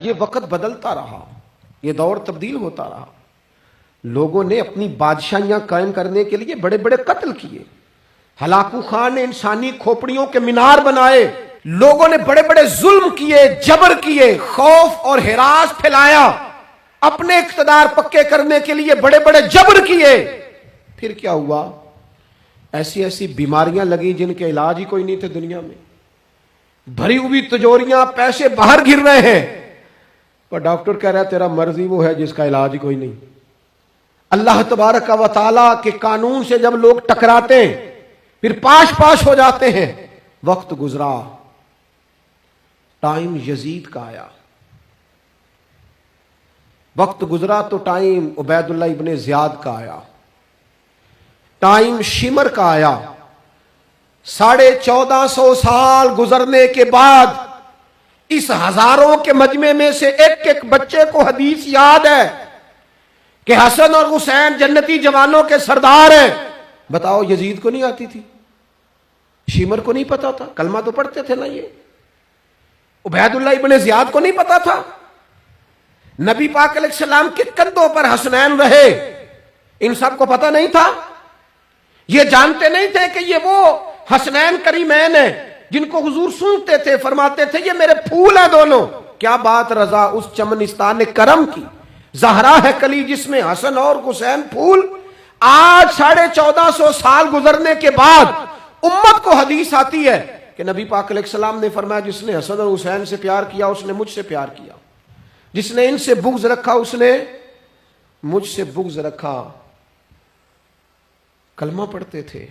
یہ وقت بدلتا رہا، یہ دور تبدیل ہوتا رہا، لوگوں نے اپنی بادشاہیاں قائم کرنے کے لیے بڑے بڑے قتل کیے، ہلاکو خان نے انسانی کھوپڑیوں کے مینار بنائے، لوگوں نے بڑے بڑے ظلم کیے، جبر کیے، خوف اور ہراس پھیلایا، اپنے اقتدار پکے کرنے کے لیے بڑے بڑے جبر کیے۔ پھر کیا ہوا؟ ایسی ایسی بیماریاں لگی جن کے علاج ہی کوئی نہیں تھے دنیا میں، بھری ہوئی تجوریاں، پیسے باہر گر رہے ہیں، پر ڈاکٹر کہہ رہا ہے تیرا مرض ہی وہ ہے جس کا علاج ہی کوئی نہیں۔ اللہ تبارک و تعالیٰ کے قانون سے جب لوگ ٹکراتے ہیں پھر پاش پاش ہو جاتے ہیں۔ وقت گزرا، ٹائم یزید کا آیا، وقت گزرا تو ٹائم عبید اللہ ابن زیاد کا آیا، ٹائم شمر کا آیا۔ 1450 سال گزرنے کے بعد اس ہزاروں کے مجمع میں سے ایک ایک بچے کو حدیث یاد ہے کہ حسن اور حسین جنتی جوانوں کے سردار ہیں۔ بتاؤ یزید کو نہیں آتی تھی؟ شمر کو نہیں پتا تھا؟ کلمہ تو پڑھتے تھے نا یہ؟ عبید اللہ ابن زیاد کو نہیں پتا تھا؟ نبی پاک علیہ السلام کے کندھوں پر حسنین رہے، ان سب کو پتا نہیں تھا؟ یہ جانتے نہیں تھے کہ یہ وہ حسنین کریمین ہیں جن کو حضور سنتے تھے، فرماتے تھے یہ میرے پھول ہیں دونوں؟ کیا بات رضا اس چمنستان کرم کی، زہرا ہے کلی جس میں حسن اور حسین پھول۔ آج 1450 سال گزرنے کے بعد امت کو حدیث آتی ہے کہ نبی پاک علیہ السلام نے فرمایا جس نے حسن اور حسین سے پیار کیا اس نے مجھ سے پیار کیا، جس نے ان سے بغض رکھا اس نے مجھ سے بغض رکھا۔ کلمہ پڑھتے تھے،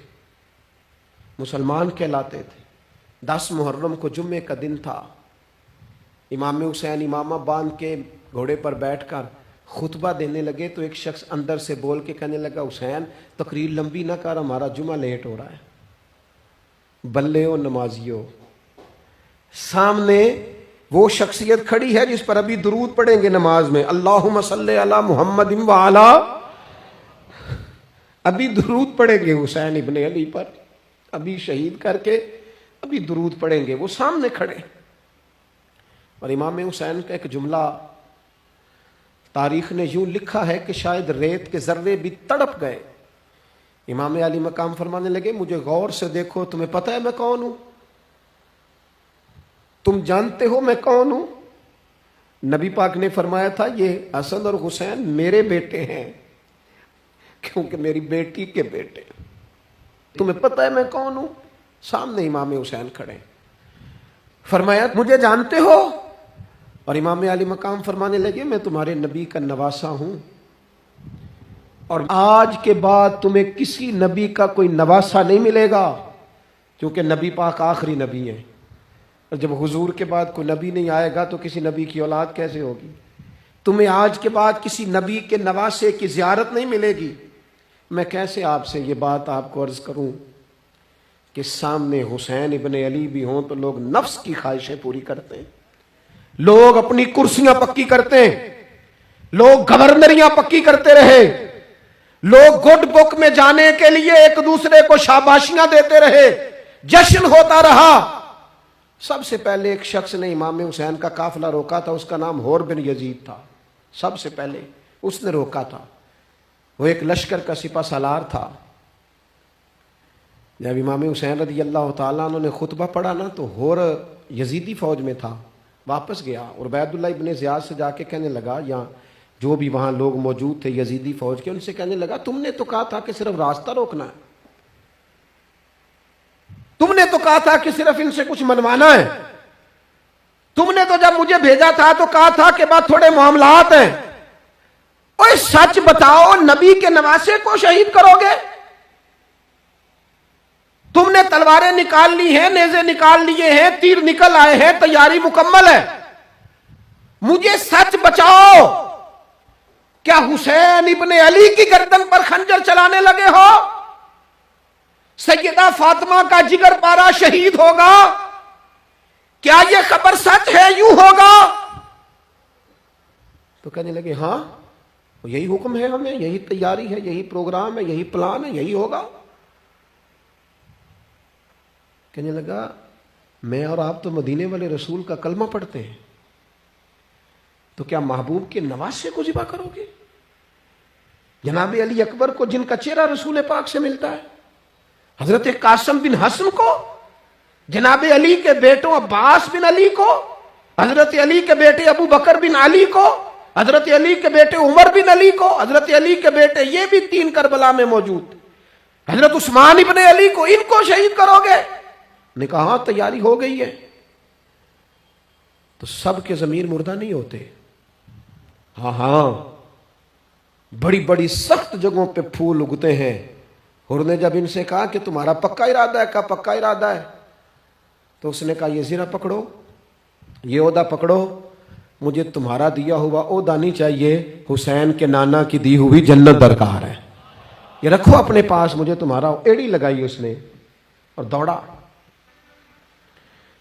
مسلمان کہلاتے تھے۔ 10 محرم کو جمعے کا دن تھا، امام حسین امامہ باندھ کے گھوڑے پر بیٹھ کر خطبہ دینے لگے تو ایک شخص اندر سے بول کے کہنے لگا حسین تقریر لمبی نہ کر، ہمارا جمعہ لیٹ ہو رہا ہے۔ بلے و نمازیوں، سامنے وہ شخصیت کھڑی ہے جس پر ابھی درود پڑھیں گے نماز میں، اللہم صلی علی محمد وعلی، ابھی درود پڑھیں گے حسین ابن علی پر، ابھی شہید کر کے ابھی درود پڑھیں گے، وہ سامنے کھڑے۔ اور امام حسین کا ایک جملہ تاریخ نے یوں لکھا ہے کہ شاید ریت کے ذرے بھی تڑپ گئے۔ امام علی مقام فرمانے لگے مجھے غور سے دیکھو، تمہیں پتہ ہے میں کون ہوں؟ تم جانتے ہو میں کون ہوں؟ نبی پاک نے فرمایا تھا یہ حسن اور حسین میرے بیٹے ہیں کیونکہ میری بیٹی کے بیٹے۔ تمہیں پتہ ہے میں کون ہوں؟ سامنے امام حسین کھڑے، فرمایا مجھے جانتے ہو؟ اور امام علی مقام فرمانے لگے میں تمہارے نبی کا نواسا ہوں، اور آج کے بعد تمہیں کسی نبی کا کوئی نواسا نہیں ملے گا، کیونکہ نبی پاک آخری نبی ہیں، اور جب حضور کے بعد کوئی نبی نہیں آئے گا تو کسی نبی کی اولاد کیسے ہوگی؟ تمہیں آج کے بعد کسی نبی کے نواسے کی زیارت نہیں ملے گی۔ میں کیسے آپ سے یہ بات آپ کو عرض کروں کہ سامنے حسین ابن علی بھی ہوں تو لوگ نفس کی خواہشیں پوری کرتے ہیں، لوگ اپنی کرسیاں پکی کرتے ہیں، لوگ گورنریاں پکی کرتے رہے، لوگ گڈ بک میں جانے کے لیے ایک دوسرے کو شاباشیاں دیتے رہے، جشن ہوتا رہا۔ سب سے پہلے ایک شخص نے امام حسین کا قافلہ روکا تھا، اس کا نام حور بن یزید تھا، سب سے پہلے اس نے روکا تھا، وہ ایک لشکر کا سپہ سالار تھا۔ جب امام حسین رضی اللہ تعالیٰ عنہ نے خطبہ پڑھا نا تو حور یزیدی فوج میں تھا، واپس گیا اور عبید اللہ ابن زیاد سے جا کے کہنے لگا، یا جو بھی وہاں لوگ موجود تھے یزیدی فوج کے، ان سے کہنے لگا تم نے تو کہا تھا کہ صرف راستہ روکنا ہے، تم نے تو کہا تھا کہ صرف ان سے کچھ منوانا ہے، تم نے تو جب مجھے بھیجا تھا تو کہا تھا کہ بعد تھوڑے معاملات ہیں، اوہ سچ بتاؤ نبی کے نواسے کو شہید کرو گے؟ تم نے تلواریں نکال لی ہیں، نیزے نکال لیے ہیں، تیر نکل آئے ہیں، تیاری مکمل ہے، مجھے سچ بچاؤ، کیا حسین ابن علی کی گردن پر خنجر چلانے لگے ہو؟ سیدہ فاطمہ کا جگر پارا شہید ہوگا، کیا یہ خبر سچ ہے؟ یوں ہوگا؟ تو کہنے لگے ہاں یہی حکم ہے ہمیں، یہی تیاری ہے، یہی پروگرام ہے، یہی پلان ہے، یہی ہوگا۔ کہنے لگا میں اور آپ تو مدینے والے رسول کا کلمہ پڑھتے ہیں، تو کیا محبوب کے نواسے کو ذبح کرو گے؟ جناب علی اکبر کو جن کا چہرہ رسول پاک سے ملتا ہے، حضرت قاسم بن حسن کو، جناب علی کے بیٹوں عباس بن علی کو، حضرت علی کے بیٹے ابو بکر بن علی کو، حضرت علی کے بیٹے عمر بن علی کو، حضرت علی کے بیٹے یہ بھی 3 کربلا میں موجود، حضرت عثمان ابن علی کو، ان کو شہید کرو گے؟ نے کہا ہاں تیاری ہو گئی ہے۔ تو سب کے ضمیر مردہ نہیں ہوتے، ہاں بڑی بڑی سخت جگہوں پہ پھول اگتے ہیں۔ اور نے جب ان سے کہا کہ تمہارا پکا ارادہ ہے، کہا پکا ارادہ ہے، تو اس نے کہا یہ زرہ پکڑو، یہ عہدہ پکڑو، مجھے تمہارا دیا ہوا عہدہ نہیں چاہیے، حسین کے نانا کی دی ہوئی جنت درکار ہے، یہ رکھو اپنے پاس، مجھے تمہارا۔ ایڑی لگائی اس نے اور دوڑا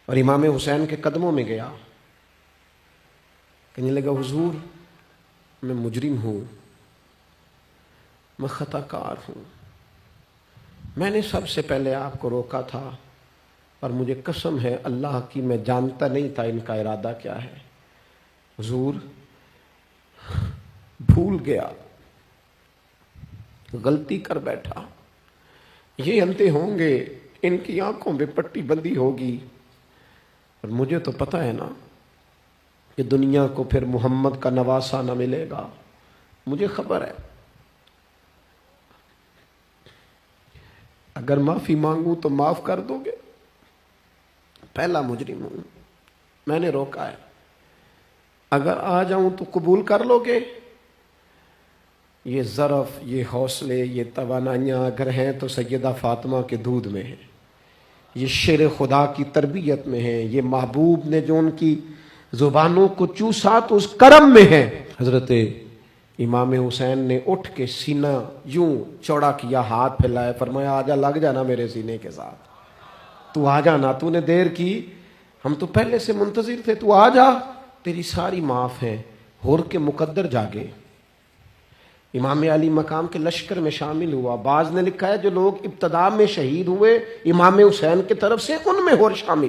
اور امام حسین کے قدموں میں گیا، کہنے لگا حضور میں مجرم ہوں، میں خطا کار ہوں، میں نے سب سے پہلے آپ کو روکا تھا، اور مجھے قسم ہے اللہ کی میں جانتا نہیں تھا ان کا ارادہ کیا ہے، حضور بھول گیا، غلطی کر بیٹھا، یہ اندھے ہوں گے، ان کی آنکھوں میں پٹی بندی ہوگی، اور مجھے تو پتہ ہے نا کہ دنیا کو پھر محمد کا نواسہ نہ ملے گا، مجھے خبر ہے، اگر معافی مانگوں تو معاف کر دو گے، پہلا مجرم ہوں، میں نے روکا ہے، اگر آ جاؤں تو قبول کر لو گے؟ یہ ظرف، یہ حوصلے، یہ توانائیاں اگر ہیں تو سیدہ فاطمہ کے دودھ میں ہیں، یہ شیر خدا کی تربیت میں ہیں، یہ محبوب نے جو ان کی زبانوں کو چوسا تو اس کرم میں ہے۔ حضرت امام حسین نے اٹھ کے سینہ یوں چوڑا کیا، ہاتھ پھیلائے، فرمایا آجا، لگ جانا میرے سینے کے ساتھ، تو آ جانا، تو نے دیر کی، ہم تو پہلے سے منتظر تھے، تو آ جا، تیری ساری معاف ہے۔ ہور کے مقدر جاگے، امام علی مقام کے لشکر میں شامل ہوا۔ بعض نے لکھا ہے جو لوگ ابتدا میں شہید ہوئے امام حسین کی طرف سے، ان میں ہور شامل۔